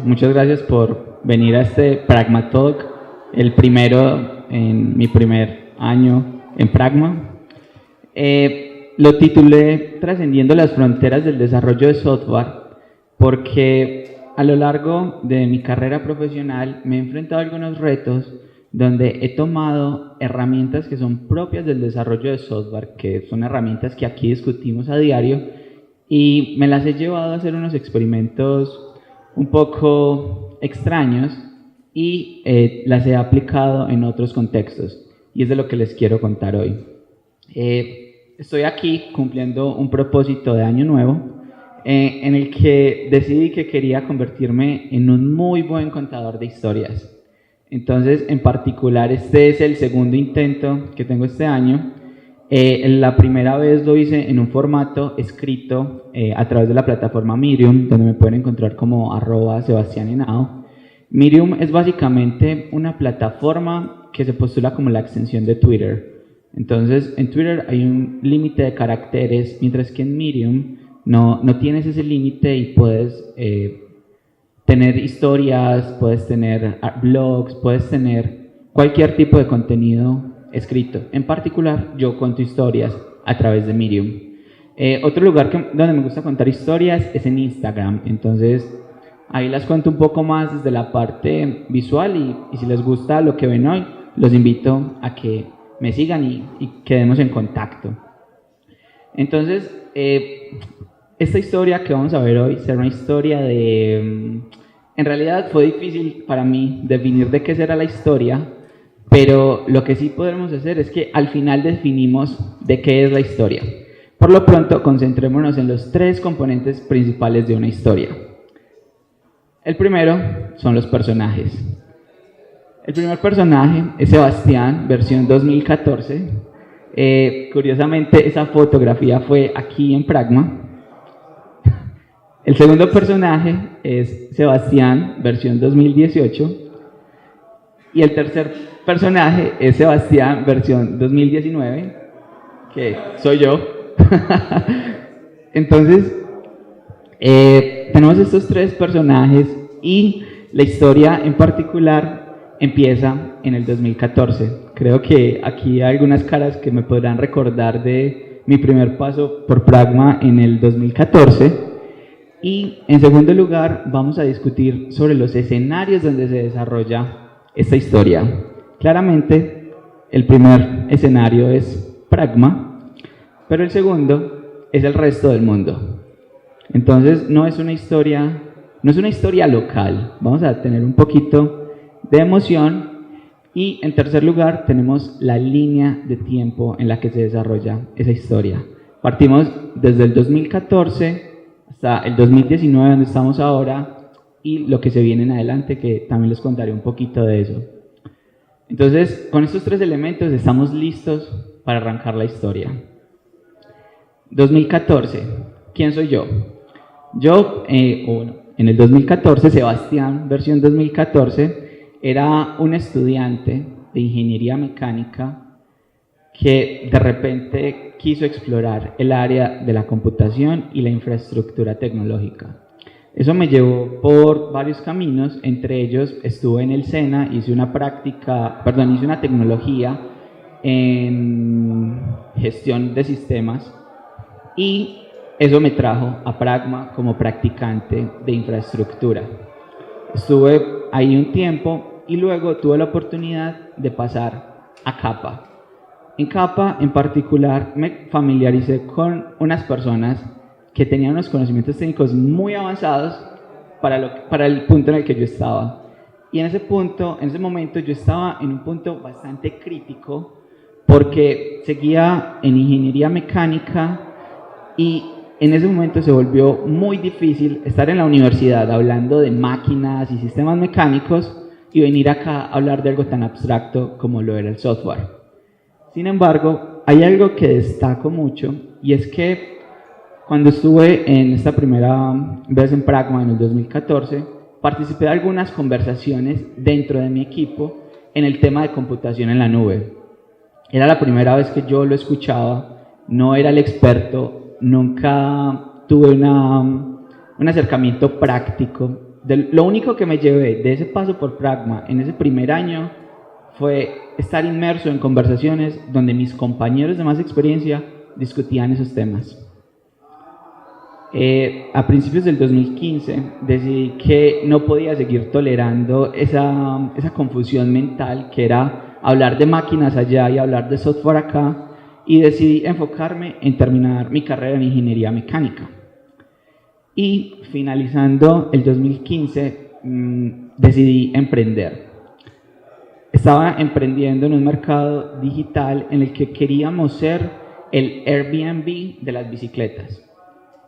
muchas gracias por venir a este Pragma Talk, el primero en mi primer año en Pragma. Lo titulé Trascendiendo las fronteras del desarrollo de software porque a lo largo de mi carrera profesional me he enfrentado a algunos retos donde he tomado herramientas que son propias del desarrollo de software, que son herramientas que aquí discutimos a diario, y me las he llevado a hacer unos experimentos un poco extraños y las he aplicado en otros contextos, y es de lo que les quiero contar hoy. Estoy aquí cumpliendo un propósito de año nuevo en el que decidí que quería convertirme en un muy buen contador de historias. Entonces, en particular, este es el segundo intento que tengo este año. La primera vez lo hice en un formato escrito a través de la plataforma Medium, donde me pueden encontrar como @SebastianHenao. Medium es básicamente una plataforma que se postula como la extensión de Twitter. Entonces, en Twitter hay un límite de caracteres, mientras que en Medium no tienes ese límite y puedes tener historias, puedes tener blogs, puedes tener cualquier tipo de contenido escrito. En particular, yo cuento historias a través de Medium. Otro lugar donde me gusta contar historias es en Instagram. Entonces, ahí las cuento un poco más desde la parte visual y si les gusta lo que ven hoy, los invito a que me sigan y quedemos en contacto. Entonces, esta historia que vamos a ver hoy será una historia de... En realidad fue difícil para mí definir de qué será la historia, pero lo que sí podremos hacer es que al final definimos de qué es la historia. Por lo pronto, concentrémonos en los tres componentes principales de una historia. El primero son los personajes. El primer personaje es Sebastián, versión 2014. Curiosamente, esa fotografía fue aquí en Pragma. El segundo personaje es Sebastián, versión 2018. Y el tercer personaje es Sebastián, versión 2019, que soy yo. Entonces, tenemos estos tres personajes y la historia en particular empieza en el 2014. Creo que aquí hay algunas caras que me podrán recordar de mi primer paso por Pragma en el 2014. Y en segundo lugar vamos a discutir sobre los escenarios donde se desarrolla esta historia. Claramente el primer escenario es Pragma, pero el segundo es el resto del mundo. Entonces no es una historia local, vamos a tener un poquito de emoción. Y en tercer lugar tenemos la línea de tiempo en la que se desarrolla esa historia. Partimos desde el 2014 hasta el 2019, donde estamos ahora, y lo que se viene en adelante, que también les contaré un poquito de eso. Entonces, con estos tres elementos estamos listos para arrancar la historia. 2014, ¿quién soy yo? Yo, en el 2014, Sebastián, versión 2014, era un estudiante de ingeniería mecánica que de repente quiso explorar el área de la computación y la infraestructura tecnológica. Eso me llevó por varios caminos, entre ellos estuve en el SENA, hice una tecnología en gestión de sistemas y eso me trajo a Pragma como practicante de infraestructura. Estuve ahí un tiempo y luego tuve la oportunidad de pasar a Kappa. En Kappa, en particular, me familiaricé con unas personas que tenían unos conocimientos técnicos muy avanzados para el punto en el que yo estaba. Y en ese momento yo estaba en un punto bastante crítico porque seguía en ingeniería mecánica y en ese momento se volvió muy difícil estar en la universidad hablando de máquinas y sistemas mecánicos y venir acá a hablar de algo tan abstracto como lo era el software. Sin embargo, hay algo que destaco mucho y es que cuando estuve en esta primera vez en Pragma en el 2014, participé de algunas conversaciones dentro de mi equipo en el tema de computación en la nube. Era la primera vez que yo lo escuchaba, no era el experto, nunca tuve un acercamiento práctico lo único que me llevé de ese paso por Pragma en ese primer año fue estar inmerso en conversaciones donde mis compañeros de más experiencia discutían esos temas. A principios del 2015 decidí que no podía seguir tolerando esa confusión mental que era hablar de máquinas allá y hablar de software acá, y decidí enfocarme en terminar mi carrera en ingeniería mecánica. Y finalizando el 2015 decidí emprender. Estaba emprendiendo en un mercado digital en el que queríamos ser el Airbnb de las bicicletas.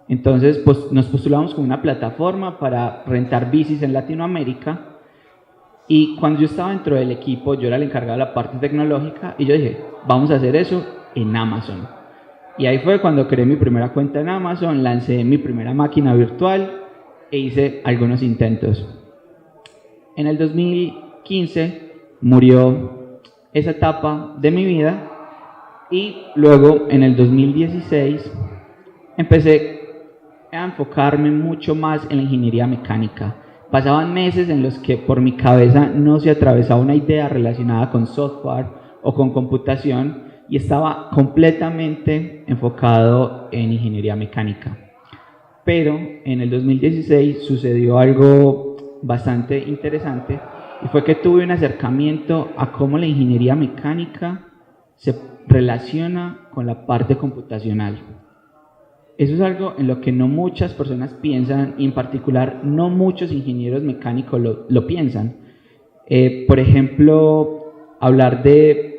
Entonces pues, nos postulamos como una plataforma para rentar bicis en Latinoamérica, y cuando yo estaba dentro del equipo, yo era el encargado de la parte tecnológica, y yo dije, vamos a hacer eso en Amazon. Y ahí fue cuando creé mi primera cuenta en Amazon, lancé mi primera máquina virtual e hice algunos intentos. En el 2015 murió esa etapa de mi vida, y luego en el 2016 empecé a enfocarme mucho más en la ingeniería mecánica. Pasaban meses en los que por mi cabeza no se atravesaba una idea relacionada con software o con computación, y estaba completamente enfocado en ingeniería mecánica. Pero en el 2016 sucedió algo bastante interesante, y fue que tuve un acercamiento a cómo la ingeniería mecánica se relaciona con la parte computacional. Eso es algo en lo que no muchas personas piensan, y en particular no muchos ingenieros mecánicos lo piensan. Por ejemplo, hablar de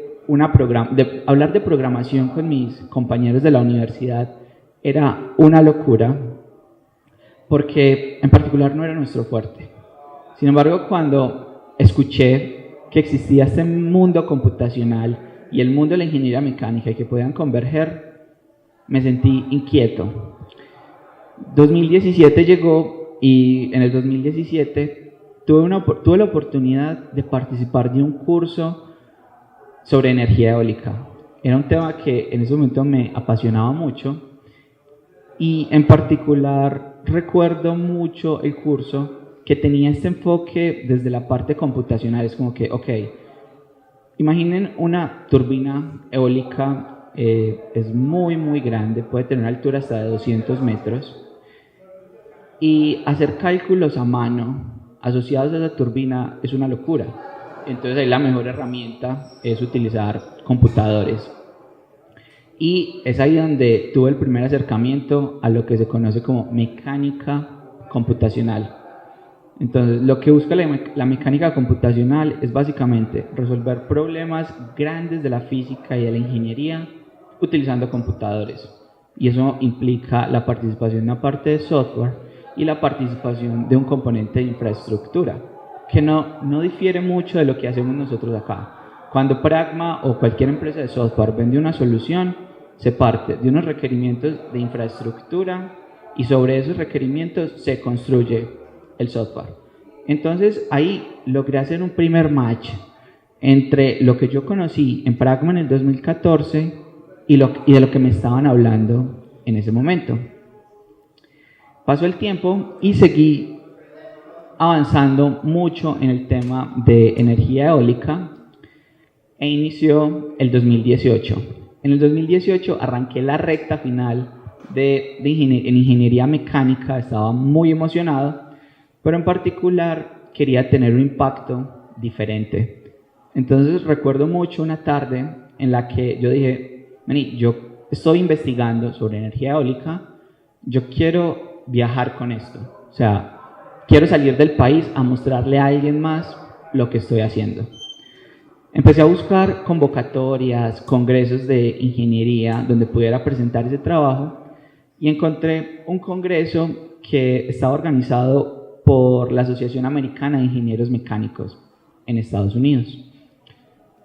programación con mis compañeros de la universidad era una locura, porque en particular no era nuestro fuerte. Sin embargo, cuando escuché que existía este mundo computacional y el mundo de la ingeniería mecánica y que podían converger, me sentí inquieto. 2017 llegó, y en el 2017 tuve la oportunidad de participar de un curso sobre energía eólica. Era un tema que en ese momento me apasionaba mucho, y en particular recuerdo mucho el curso que tenía este enfoque desde la parte computacional. Es como que, ok, imaginen una turbina eólica. Es muy grande, puede tener una altura hasta de 200 metros, y hacer cálculos a mano asociados a esa turbina es una locura. Entonces ahí la mejor herramienta es utilizar computadores, y es ahí donde tuve el primer acercamiento a lo que se conoce como mecánica computacional. Entonces, lo que busca la mecánica computacional es básicamente resolver problemas grandes de la física y de la ingeniería utilizando computadores. Y eso implica la participación de una parte de software y la participación de un componente de infraestructura, que no difiere mucho de lo que hacemos nosotros acá. Cuando Pragma o cualquier empresa de software vende una solución, se parte de unos requerimientos de infraestructura, y sobre esos requerimientos se construye el software. Entonces ahí logré hacer un primer match entre lo que yo conocí en Pragma en el 2014 y de lo que me estaban hablando en ese momento. Pasó el tiempo y seguí avanzando mucho en el tema de energía eólica, e inició el 2018. En el 2018 arranqué la recta final en ingeniería mecánica. Estaba muy emocionado, pero en particular quería tener un impacto diferente. Entonces recuerdo mucho una tarde en la que yo dije, vení, yo estoy investigando sobre energía eólica, yo quiero viajar con esto. O sea, quiero salir del país a mostrarle a alguien más lo que estoy haciendo. Empecé a buscar convocatorias, congresos de ingeniería donde pudiera presentar ese trabajo, y encontré un congreso que estaba organizado por la Asociación Americana de Ingenieros Mecánicos en Estados Unidos.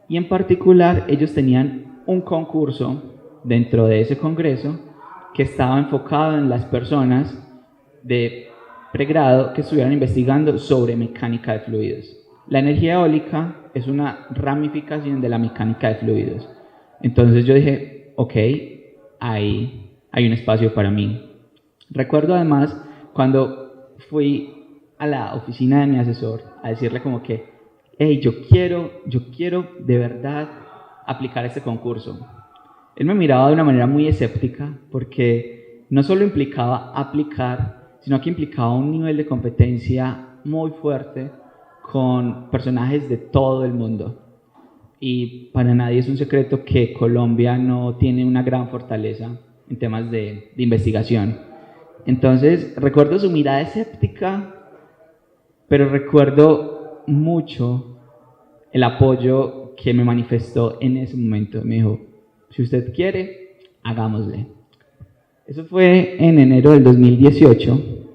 Y en particular ellos tenían un concurso dentro de ese congreso que estaba enfocado en las personas de pregrado que estuvieran investigando sobre mecánica de fluidos. La energía eólica es una ramificación de la mecánica de fluidos. Entonces yo dije, ok, hay un espacio para mí. Recuerdo además cuando fui a la oficina de mi asesor a decirle como que, hey, yo quiero de verdad aplicar este concurso. Él me miraba de una manera muy escéptica porque no solo implicaba aplicar, sino que implicaba un nivel de competencia muy fuerte con personajes de todo el mundo. Y para nadie es un secreto que Colombia no tiene una gran fortaleza en temas de investigación. Entonces, recuerdo su mirada escéptica, pero recuerdo mucho el apoyo que me manifestó en ese momento. Me dijo, si usted quiere, hagámosle. Eso fue en enero del 2018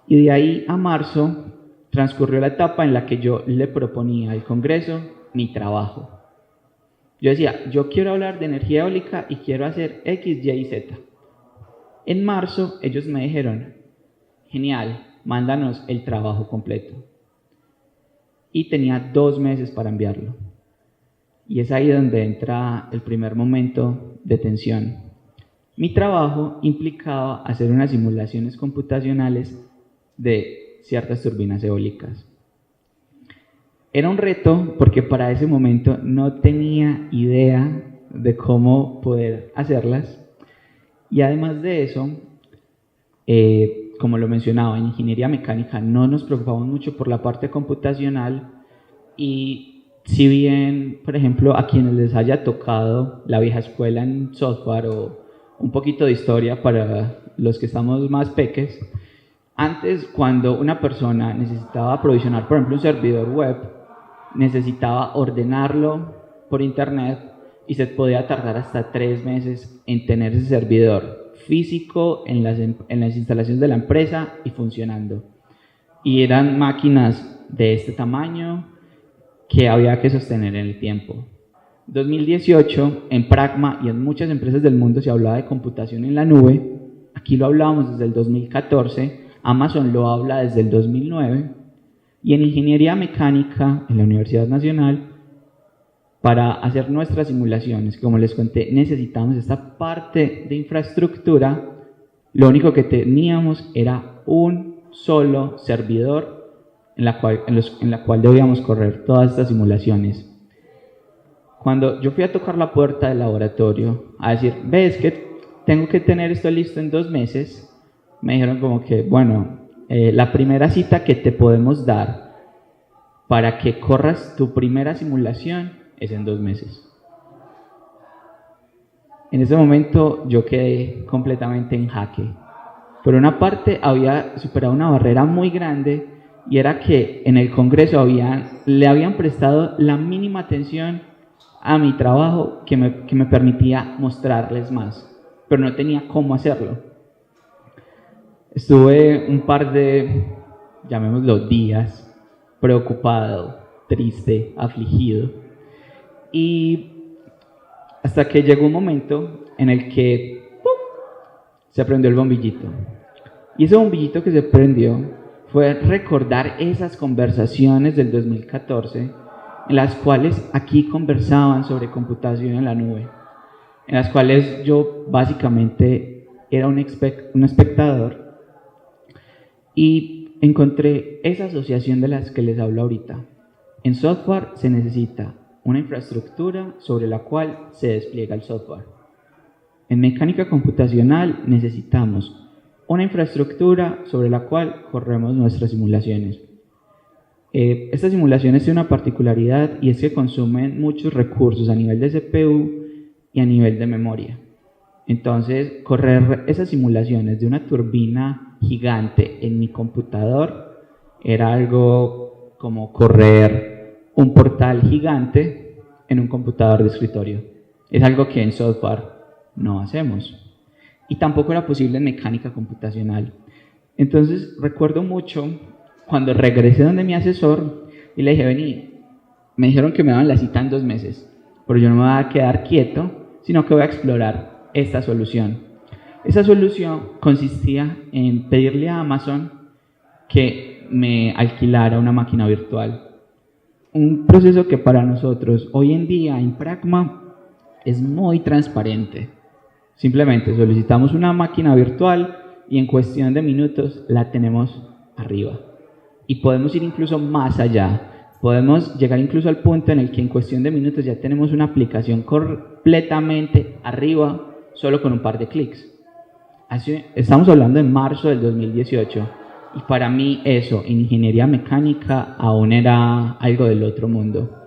y de ahí a marzo transcurrió la etapa en la que yo le proponía al Congreso mi trabajo. Yo decía, yo quiero hablar de energía eólica y quiero hacer X, Y y Z. En marzo ellos me dijeron, genial, mándanos el trabajo completo. Y tenía 2 meses para enviarlo. Y es ahí donde entra el primer momento de tensión. Mi trabajo implicaba hacer unas simulaciones computacionales de ciertas turbinas eólicas. Era un reto porque para ese momento no tenía idea de cómo poder hacerlas. Y además de eso, como lo mencionaba, en ingeniería mecánica no nos preocupamos mucho por la parte computacional y si bien, por ejemplo, a quienes les haya tocado la vieja escuela en software o un poquito de historia para los que estamos más peques, antes cuando una persona necesitaba aprovisionar, por ejemplo, un servidor web, necesitaba ordenarlo por internet y se podía tardar hasta 3 meses en tener ese servidor físico en las instalaciones de la empresa y funcionando. Y eran máquinas de este tamaño que había que sostener en el tiempo. 2018, en Pragma y en muchas empresas del mundo se hablaba de computación en la nube. Aquí lo hablábamos desde el 2014, Amazon lo habla desde el 2009. Y en ingeniería mecánica, en la Universidad Nacional, para hacer nuestras simulaciones, como les conté, necesitamos esta parte de infraestructura. Lo único que teníamos era un solo servidor en la cual debíamos correr todas estas simulaciones. Cuando yo fui a tocar la puerta del laboratorio a decir, ves que tengo que tener esto listo en 2 meses, me dijeron como que, bueno, la primera cita que te podemos dar para que corras tu primera simulación es en 2 meses. En ese momento yo quedé completamente en jaque. Por una parte había superado una barrera muy grande y era que en el Congreso le habían prestado la mínima atención a mi trabajo que me permitía mostrarles más, pero no tenía cómo hacerlo. Estuve un par de, llamémoslo, días preocupado, triste, afligido, y hasta que llegó un momento en el que se prendió el bombillito. Y ese bombillito que se prendió fue recordar esas conversaciones del 2014 en las cuales aquí conversaban sobre computación en la nube, en las cuales yo básicamente era un espectador y encontré esa asociación de las que les hablo ahorita. En software se necesita una infraestructura sobre la cual se despliega el software. En mecánica computacional necesitamos una infraestructura sobre la cual corremos nuestras simulaciones. Estas simulaciones tienen una particularidad y es que consumen muchos recursos a nivel de CPU y a nivel de memoria. Entonces, correr esas simulaciones de una turbina gigante en mi computador era algo como correr un portal gigante en un computador de escritorio. Es algo que en software no hacemos. Y tampoco era posible en mecánica computacional. Entonces, recuerdo mucho cuando regresé donde mi asesor y le dije, vení, me dijeron que me daban la cita en 2 meses, pero yo no me voy a quedar quieto, sino que voy a explorar esta solución. Esa solución consistía en pedirle a Amazon que me alquilara una máquina virtual. Un proceso que para nosotros hoy en día en Pragma es muy transparente. Simplemente solicitamos una máquina virtual y en cuestión de minutos la tenemos arriba. y podemos ir incluso más allá. Podemos llegar incluso al punto en el que en cuestión de minutos ya tenemos una aplicación completamente arriba solo con un par de clics. Estamos hablando de marzo del 2018 y para mí eso, en ingeniería mecánica, aún era algo del otro mundo.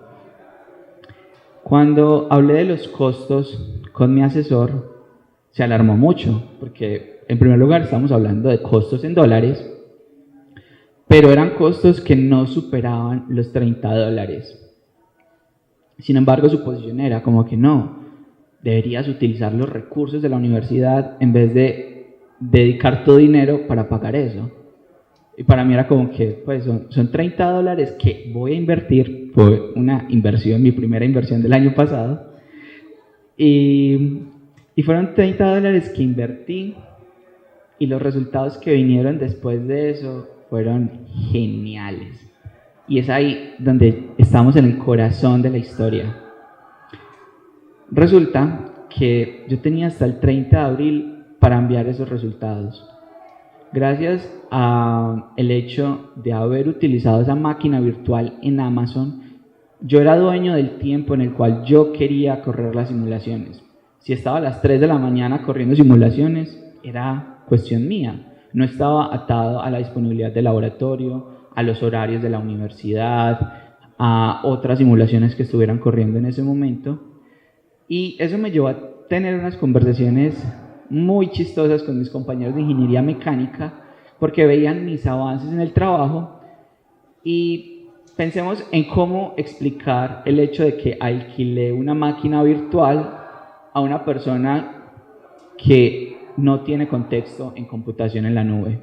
Cuando hablé de los costos con mi asesor, se alarmó mucho, porque en primer lugar estamos hablando de costos en dólares, pero eran costos que no superaban los $30. Sin embargo, su posición era como que no, deberías utilizar los recursos de la universidad en vez de dedicar tu dinero para pagar eso. Y para mí era como que pues son $30 que voy a invertir, fue una inversión, mi primera inversión del año pasado, y fueron $30 que invertí, y los resultados que vinieron después de eso fueron geniales. Y es ahí donde estamos en el corazón de la historia. Resulta que yo tenía hasta el 30 de abril para enviar esos resultados. Gracias al hecho de haber utilizado esa máquina virtual en Amazon, yo era dueño del tiempo en el cual yo quería correr las simulaciones. Si estaba a las 3 de la mañana corriendo simulaciones, era cuestión mía. No estaba atado a la disponibilidad del laboratorio, a los horarios de la universidad, a otras simulaciones que estuvieran corriendo en ese momento. Y eso me llevó a tener unas conversaciones muy chistosas con mis compañeros de ingeniería mecánica, porque veían mis avances en el trabajo y pensemos en cómo explicar el hecho de que alquilé una máquina virtual a una persona que no tiene contexto en computación en la nube.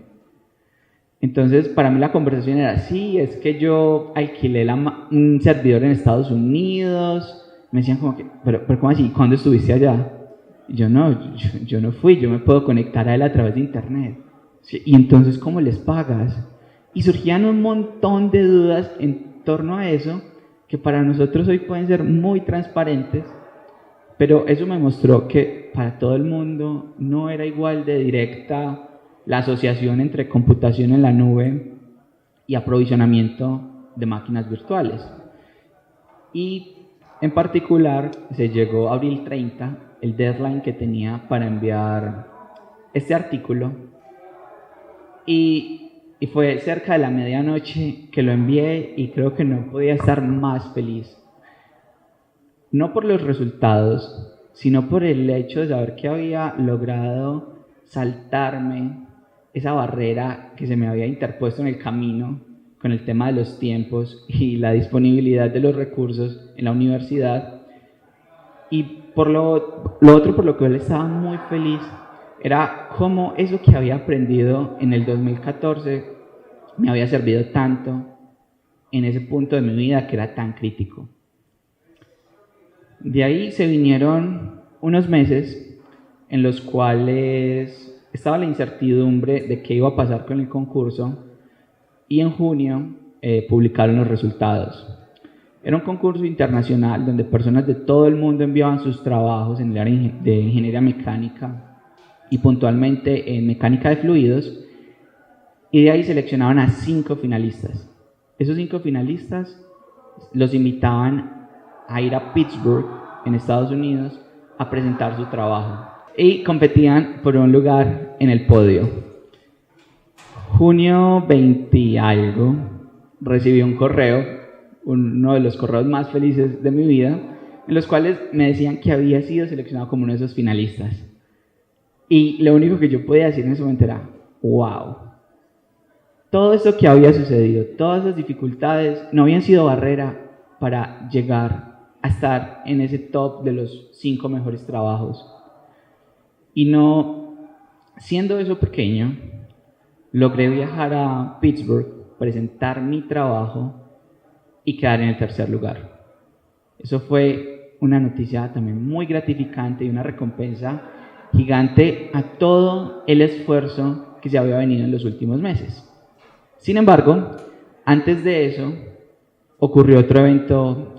Entonces, para mí la conversación era, sí, es que yo alquilé un servidor en Estados Unidos. Me decían como que, pero ¿cómo así? ¿Cuándo estuviste allá? Y yo no fui, yo me puedo conectar a él a través de internet. Sí, y entonces, ¿cómo les pagas? Y surgían un montón de dudas en torno a eso, que para nosotros hoy pueden ser muy transparentes, pero eso me mostró que para todo el mundo no era igual de directa la asociación entre computación en la nube y aprovisionamiento de máquinas virtuales. Y en particular se llegó a abril 30, el deadline que tenía para enviar este artículo, y fue cerca de la medianoche que lo envié y creo que no podía estar más feliz. No por los resultados, sino por el hecho de saber que había logrado saltarme esa barrera que se me había interpuesto en el camino con el tema de los tiempos y la disponibilidad de los recursos en la universidad. Y por lo otro, por lo que él estaba muy feliz, era cómo eso que había aprendido en el 2014 me había servido tanto en ese punto de mi vida que era tan crítico. De ahí se vinieron unos meses en los cuales estaba la incertidumbre de qué iba a pasar con el concurso, y en junio publicaron los resultados. Era un concurso internacional donde personas de todo el mundo enviaban sus trabajos en el área de ingeniería mecánica y puntualmente en mecánica de fluidos, y de ahí seleccionaban a 5 finalistas. Esos 5 finalistas los invitaban a ir a Pittsburgh, en Estados Unidos, a presentar su trabajo y competían por un lugar en el podio. Junio 20 y algo, recibí un correo, uno de los correos más felices de mi vida, en los cuales me decían que había sido seleccionado como uno de esos finalistas. Y lo único que yo podía decir en ese momento era, wow. Todo eso que había sucedido, todas esas dificultades, no habían sido barrera para llegar a estar en ese top de los 5 mejores trabajos. Y no, siendo eso pequeño, logré viajar a Pittsburgh, presentar mi trabajo y quedar en el 3er lugar. Eso fue una noticia también muy gratificante y una recompensa gigante a todo el esfuerzo que se había venido en los últimos meses. Sin embargo, antes de eso, ocurrió otro evento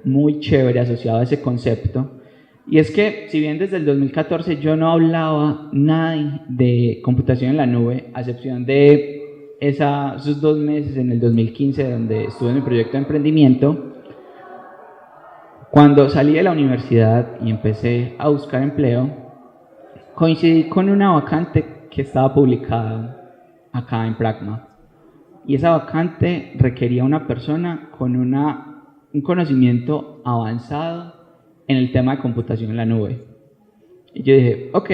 muy chévere asociado a ese concepto, y es que si bien desde el 2014 yo no hablaba nada de computación en la nube, a excepción de esos 2 meses en el 2015 donde estuve en mi proyecto de emprendimiento, cuando salí de la universidad y empecé a buscar empleo, coincidí con una vacante que estaba publicada acá en Pragma. Y esa vacante requería una persona con un conocimiento avanzado en el tema de computación en la nube. Y yo dije, ok,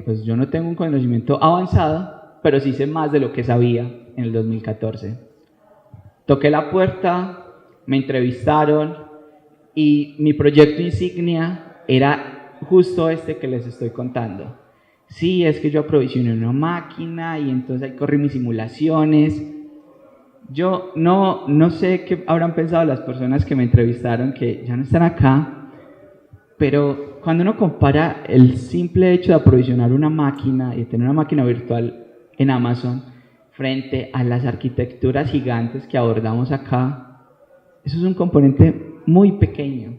pues yo no tengo un conocimiento avanzado, pero sí sé más de lo que sabía en el 2014. Toqué la puerta, me entrevistaron y mi proyecto insignia era justo este que les estoy contando. Sí, es que yo aprovisioné una máquina y entonces ahí corrí mis simulaciones. Yo no sé qué habrán pensado las personas que me entrevistaron, que ya no están acá, pero cuando uno compara el simple hecho de aprovisionar una máquina y de tener una máquina virtual en Amazon frente a las arquitecturas gigantes que abordamos acá, eso es un componente muy pequeño,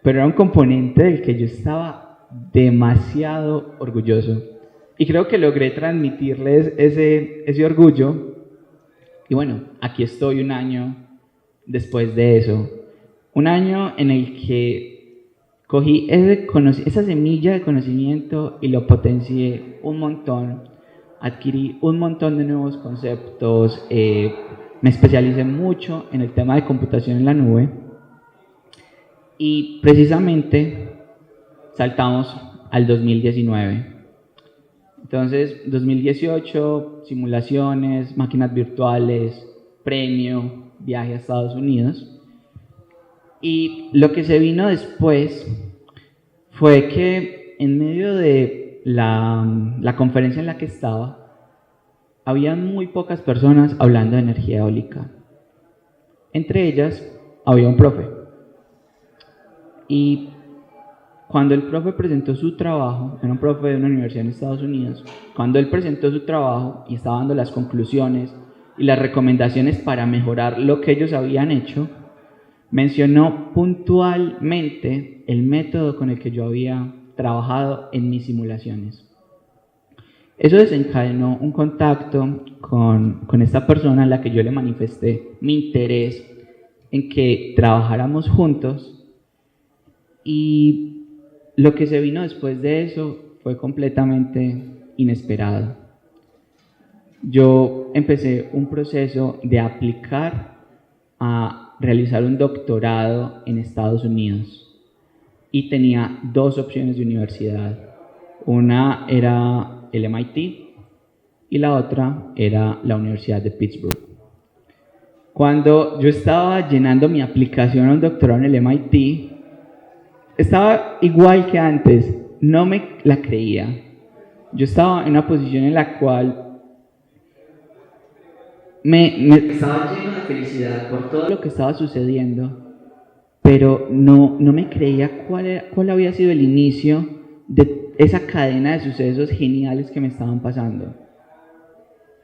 pero era un componente del que yo estaba demasiado orgulloso. Y creo que logré transmitirles ese orgullo. Y bueno, aquí estoy un año después de eso. Un año en el que cogí esa semilla de conocimiento y lo potencié un montón. Adquirí un montón de nuevos conceptos. Me especialicé mucho en el tema de computación en la nube. Y precisamente saltamos al 2019. Entonces, 2018, simulaciones, máquinas virtuales, premio, viaje a Estados Unidos. Y lo que se vino después fue que en medio de la conferencia en la que estaba, había muy pocas personas hablando de energía eólica. Entre ellas, había un profe. Y cuando el profe presentó su trabajo, era un profe de una universidad en Estados Unidos, cuando él presentó su trabajo y estaba dando las conclusiones y las recomendaciones para mejorar lo que ellos habían hecho, mencionó puntualmente el método con el que yo había trabajado en mis simulaciones. Eso desencadenó un contacto con esta persona a la que yo le manifesté mi interés en que trabajáramos juntos, y lo que se vino después de eso fue completamente inesperado. Yo empecé un proceso de aplicar a realizar un doctorado en Estados Unidos y tenía 2 opciones de universidad. Una era el MIT y la otra era la Universidad de Pittsburgh. Cuando yo estaba llenando mi aplicación a un doctorado en el MIT, estaba igual que antes, no me la creía. Yo estaba en una posición en la cual me estaba lleno de felicidad por todo lo que estaba sucediendo, pero no me creía cuál había sido el inicio de esa cadena de sucesos geniales que me estaban pasando.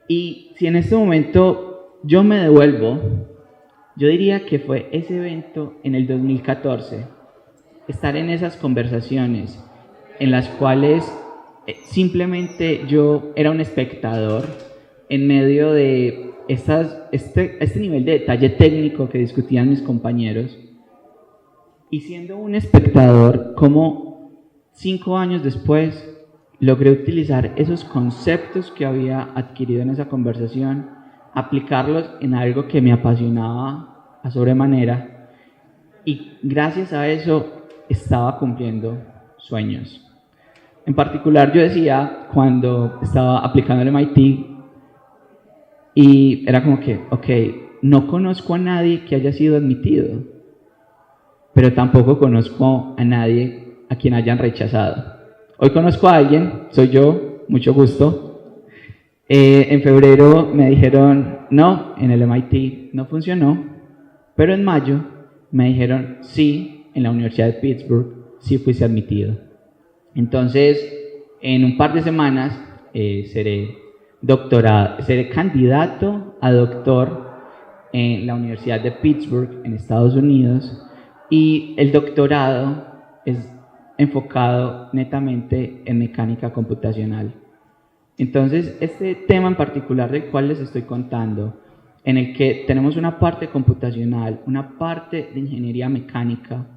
Y si en este momento yo me devuelvo, yo diría que fue ese evento en el 2014, estar en esas conversaciones en las cuales simplemente yo era un espectador en medio de este nivel de detalle técnico que discutían mis compañeros, y siendo un espectador, como 5 años después logré utilizar esos conceptos que había adquirido en esa conversación, aplicarlos en algo que me apasionaba a sobremanera, y gracias a eso estaba cumpliendo sueños. En particular, yo decía, cuando estaba aplicando el MIT, y era como que, ok, no conozco a nadie que haya sido admitido, pero tampoco conozco a nadie a quien hayan rechazado. Hoy conozco a alguien, soy yo, mucho gusto. En febrero me dijeron, no, en el MIT no funcionó, pero en mayo me dijeron, sí, en la Universidad de Pittsburgh sí fuiste admitido. Entonces, en un par de semanas seré candidato a doctor en la Universidad de Pittsburgh, en Estados Unidos, y el doctorado es enfocado netamente en mecánica computacional. Entonces, este tema en particular del cual les estoy contando, en el que tenemos una parte computacional, una parte de ingeniería mecánica,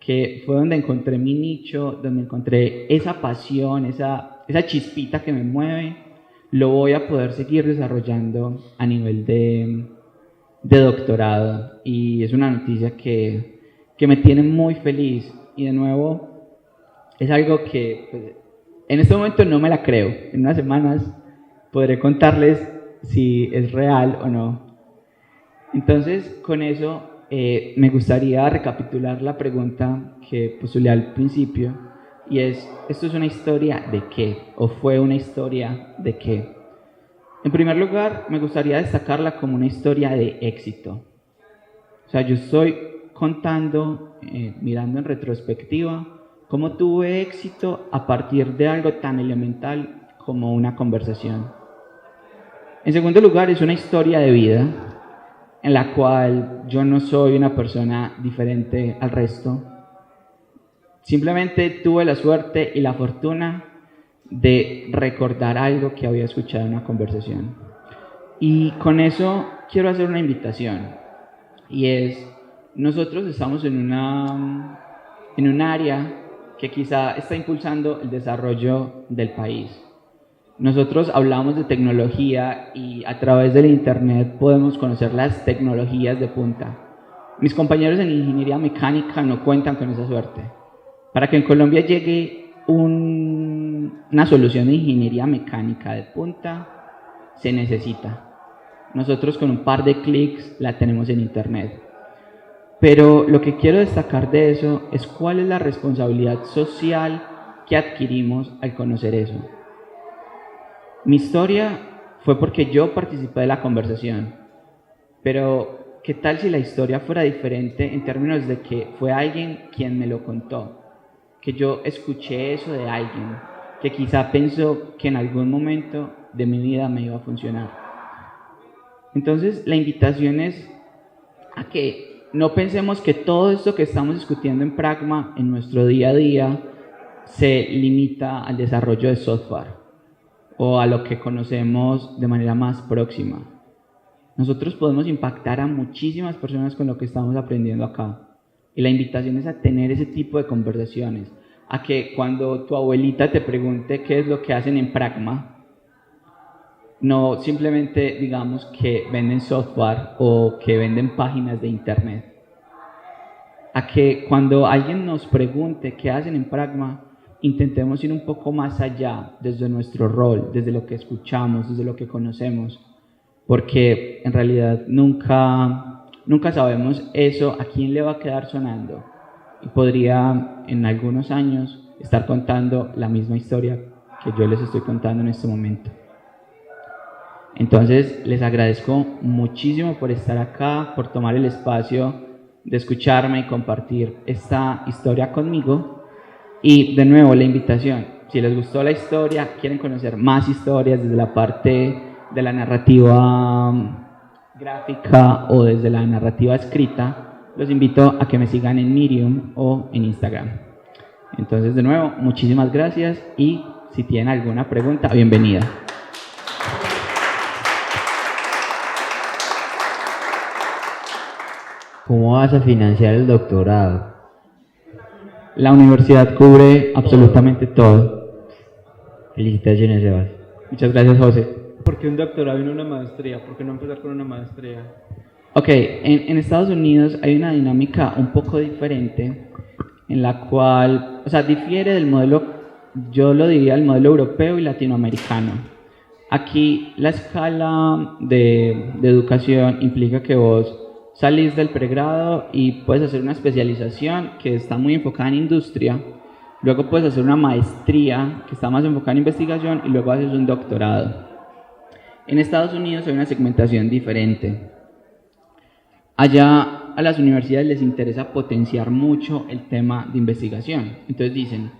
que fue donde encontré mi nicho, donde encontré esa pasión, esa chispita que me mueve, lo voy a poder seguir desarrollando a nivel de doctorado. Y es una noticia que me tiene muy feliz. Y de nuevo, es algo que pues, en este momento no me la creo. En unas semanas podré contarles si es real o no. Entonces, con eso me gustaría recapitular la pregunta que postulé al principio, y es, ¿esto es una historia de qué? ¿O fue una historia de qué? En primer lugar, me gustaría destacarla como una historia de éxito. O sea, yo estoy contando, mirando en retrospectiva, cómo tuve éxito a partir de algo tan elemental como una conversación. En segundo lugar, es una historia de vida en la cual yo no soy una persona diferente al resto. Simplemente tuve la suerte y la fortuna de recordar algo que había escuchado en una conversación. Y con eso quiero hacer una invitación, y es, nosotros estamos en un área que quizá está impulsando el desarrollo del país. Nosotros hablamos de tecnología y a través del internet podemos conocer las tecnologías de punta. Mis compañeros en ingeniería mecánica no cuentan con esa suerte. Para que en Colombia llegue una solución de ingeniería mecánica de punta, se necesita. Nosotros con un par de clics la tenemos en internet. Pero lo que quiero destacar de eso es cuál es la responsabilidad social que adquirimos al conocer eso. Mi historia fue porque yo participé de la conversación, pero ¿qué tal si la historia fuera diferente en términos de que fue alguien quien me lo contó? Que yo escuché eso de alguien, que quizá pensó que en algún momento de mi vida me iba a funcionar. Entonces, la invitación es a que no pensemos que todo esto que estamos discutiendo en Pragma, en nuestro día a día, se limita al desarrollo de software o a lo que conocemos de manera más próxima. Nosotros podemos impactar a muchísimas personas con lo que estamos aprendiendo acá. Y la invitación es a tener ese tipo de conversaciones, a que cuando tu abuelita te pregunte qué es lo que hacen en Pragma, no simplemente digamos que venden software o que venden páginas de internet. A que cuando alguien nos pregunte qué hacen en Pragma, intentemos ir un poco más allá desde nuestro rol, desde lo que escuchamos, desde lo que conocemos, porque en realidad nunca sabemos eso a quién le va a quedar sonando, y podría en algunos años estar contando la misma historia que yo les estoy contando en este momento. Entonces les agradezco muchísimo por estar acá, por tomar el espacio de escucharme y compartir esta historia conmigo. Y de nuevo la invitación, si les gustó la historia, quieren conocer más historias desde la parte de la narrativa gráfica o desde la narrativa escrita, los invito a que me sigan en Medium o en Instagram. Entonces, de nuevo, muchísimas gracias, y si tienen alguna pregunta, bienvenida. ¿Cómo vas a financiar el doctorado? La universidad cubre absolutamente todo. Felicitaciones, Sebas. Muchas gracias, José. ¿Por qué un doctorado y no una maestría? ¿Por qué no empezar con una maestría? Ok, en Estados Unidos hay una dinámica un poco diferente, en la cual, o sea, difiere del modelo, yo lo diría, el modelo europeo y latinoamericano. Aquí la escala de educación implica que vos salís del pregrado y puedes hacer una especialización que está muy enfocada en industria, luego puedes hacer una maestría que está más enfocada en investigación, y luego haces un doctorado. En Estados Unidos hay una segmentación diferente. Allá a las universidades les interesa potenciar mucho el tema de investigación. Entonces dicen,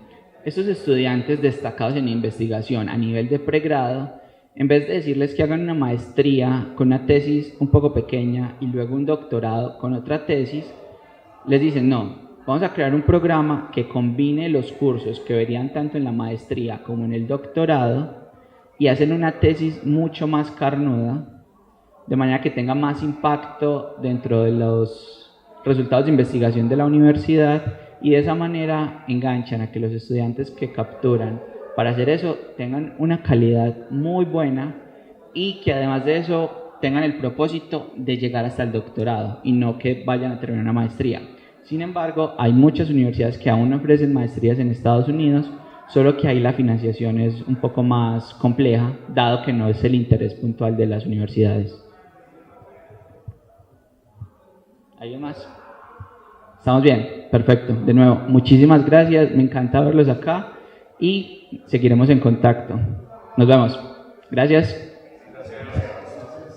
estos estudiantes destacados en investigación a nivel de pregrado, en vez de decirles que hagan una maestría con una tesis un poco pequeña y luego un doctorado con otra tesis, les dicen, no, vamos a crear un programa que combine los cursos que verían tanto en la maestría como en el doctorado, y hacen una tesis mucho más carnuda, de manera que tenga más impacto dentro de los resultados de investigación de la universidad, y de esa manera enganchan a que los estudiantes que capturan para hacer eso tengan una calidad muy buena y que además de eso tengan el propósito de llegar hasta el doctorado y no que vayan a terminar una maestría. Sin embargo, hay muchas universidades que aún ofrecen maestrías en Estados Unidos, solo que ahí la financiación es un poco más compleja, dado que no es el interés puntual de las universidades. ¿Alguien más? ¿Estamos bien? Perfecto. De nuevo, muchísimas gracias, me encanta verlos acá y seguiremos en contacto. Nos vemos. Gracias.